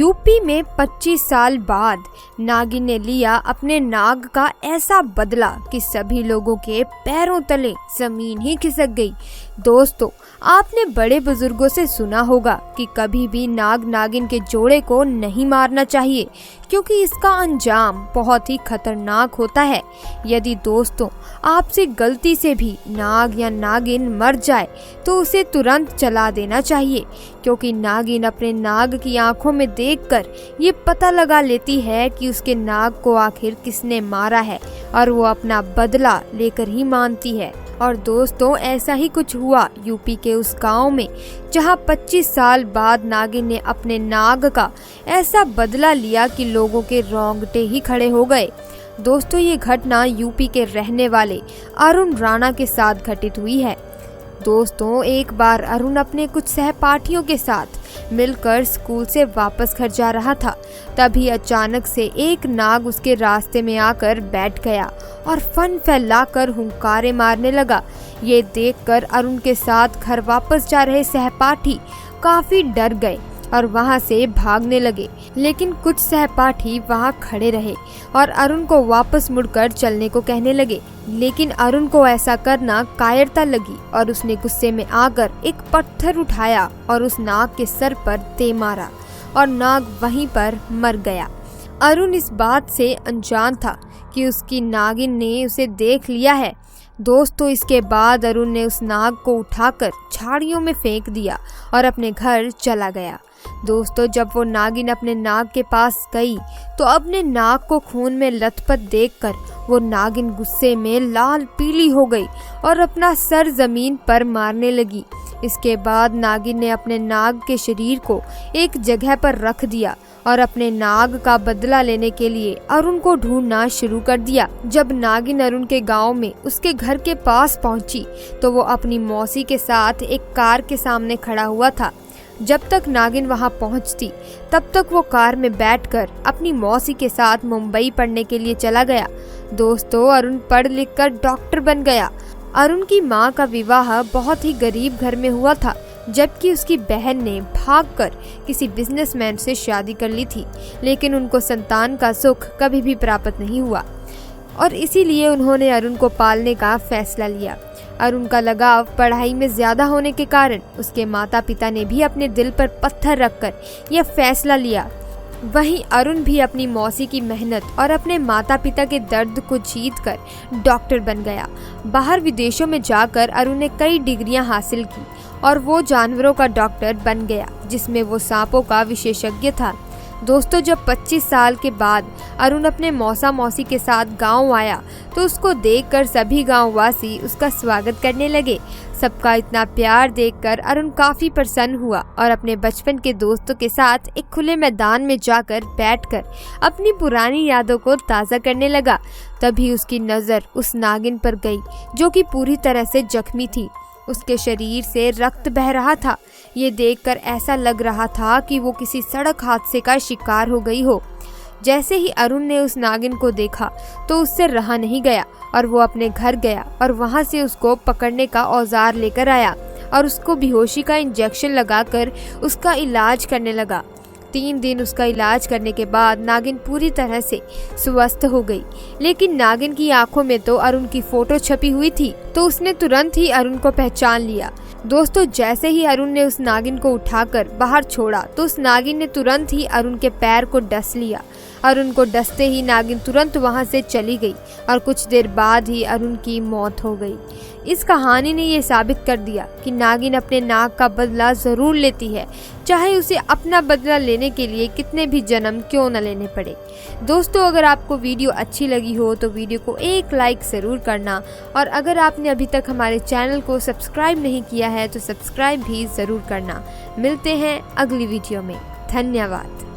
UP में 25 साल बाद नागिन ने लिया अपने नाग का ऐसा बदला कि सभी लोगों के पैरों तले जमीन ही खिसक गई। दोस्तों, आपने बड़े बुजुर्गों से सुना होगा कि कभी भी नाग नागिन के जोड़े को नहीं मारना चाहिए, क्योंकि इसका अंजाम बहुत ही खतरनाक होता है। यदि दोस्तों आपसे गलती से भी नाग या नागिन मर जाए तो उसे तुरंत जला देना चाहिए, क्योंकि नागिन अपने नाग की आंखों में देखकर ये पता लगा लेती है कि उसके नाग को आखिर किसने मारा है और वो अपना बदला लेकर ही मानती है। और दोस्तों, ऐसा ही कुछ हुआ यूपी के उस गांव में, जहां 25 साल बाद नागिन ने अपने नाग का ऐसा बदला लिया कि लोगों के रोंगटे ही खड़े हो गए। दोस्तों, ये घटना यूपी के रहने वाले अरुण राणा के साथ घटित हुई है। दोस्तों, एक बार अरुण अपने कुछ सहपाठियों के साथ मिलकर स्कूल से वापस घर जा रहा था। तभी अचानक से एक नाग उसके रास्ते में आकर बैठ गया और फन फैलाकर हुंकारे मारने लगा। ये देखकर अरुण के साथ घर वापस जा रहे सहपाठी काफी डर गए और वहां से भागने लगे, लेकिन कुछ सहपाठी वहां खड़े रहे और अरुण को वापस मुड़कर चलने को कहने लगे। लेकिन अरुण को ऐसा करना कायरता लगी और उसने गुस्से में आकर एक पत्थर उठाया और उस नाग के सर पर दे मारा और नाग वहीं पर मर गया। अरुण इस बात से अनजान था कि उसकी नागिन ने उसे देख लिया है। दोस्तों, इसके बाद अरुण ने उस नाग को उठाकर झाड़ियों में फेंक दिया और अपने घर चला गया। दोस्तों, जब वो नागिन अपने नाग के पास गई तो अपने नाग को खून में लथपथ देखकर वो नागिन गुस्से में लाल पीली हो गई और अपना सर जमीन पर मारने लगी। इसके बाद नागिन ने अपने नाग के शरीर को एक जगह पर रख दिया और अपने नाग का बदला लेने के लिए अरुण को ढूंढना शुरू कर दिया। जब नागिन अरुण के गांव में उसके घर के पास पहुंची तो वो अपनी मौसी के साथ एक कार के सामने खड़ा हुआ था। जब तक नागिन वहां पहुंचती तब तक वो कार में बैठकर अपनी मौसी के साथ मुंबई पढ़ने के लिए चला गया। दोस्तों, अरुण पढ़ लिख कर डॉक्टर बन गया। अरुण की मां का विवाह बहुत ही गरीब घर में हुआ था, जबकि उसकी बहन ने भागकर किसी बिजनेसमैन से शादी कर ली थी, लेकिन उनको संतान का सुख कभी भी प्राप्त नहीं हुआ और इसीलिए उन्होंने अरुण को पालने का फैसला लिया। अरुण का लगाव पढ़ाई में ज्यादा होने के कारण उसके माता पिता ने भी अपने दिल पर पत्थर रखकर यह फैसला लिया। वहीं अरुण भी अपनी मौसी की मेहनत और अपने माता पिता के दर्द को जीतकर डॉक्टर बन गया। बाहर विदेशों में जाकर अरुण ने कई डिग्रियां हासिल की और वो जानवरों का डॉक्टर बन गया, जिसमें वो सांपों का विशेषज्ञ था। दोस्तों, जब 25 साल के बाद अरुण अपने मौसा मौसी के साथ गांव आया तो उसको देखकर सभी गांववासी उसका स्वागत करने लगे। सबका इतना प्यार देखकर अरुण काफी प्रसन्न हुआ और अपने बचपन के दोस्तों के साथ एक खुले मैदान में जाकर बैठकर अपनी पुरानी यादों को ताज़ा करने लगा। तभी उसकी नज़र उस नागिन पर गई, जो कि पूरी तरह से जख्मी थी। उसके शरीर से रक्त बह रहा था। ये देखकर ऐसा लग रहा था कि वो किसी सड़क हादसे का शिकार हो गई हो। जैसे ही अरुण ने उस नागिन को देखा तो उससे रहा नहीं गया और वो अपने घर गया और वहाँ से उसको पकड़ने का औजार लेकर आया और उसको बेहोशी का इंजेक्शन लगाकर उसका इलाज करने लगा। 3 दिन उसका इलाज करने के बाद नागिन पूरी तरह से स्वस्थ हो गई, लेकिन नागिन की आंखों में तो अरुण की फोटो छपी हुई थी, तो उसने तुरंत ही अरुण को पहचान लिया। दोस्तों, जैसे ही अरुण ने उस नागिन को उठाकर बाहर छोड़ा तो उस नागिन ने तुरंत ही अरुण के पैर को डस लिया। अरुण को डसते ही नागिन तुरंत वहां से चली गई और कुछ देर बाद ही अरुण की मौत हो गई। इस कहानी ने ये साबित कर दिया कि नागिन अपने नाग का बदला जरूर लेती है, चाहे उसे अपना बदला लेने के लिए कितने भी जन्म क्यों न लेने पड़े। दोस्तों, अगर आपको वीडियो अच्छी लगी हो तो वीडियो को एक लाइक ज़रूर करना और अगर आपने अभी तक हमारे चैनल को सब्सक्राइब नहीं किया है तो सब्सक्राइब भी ज़रूर करना। मिलते हैं अगली वीडियो में। धन्यवाद।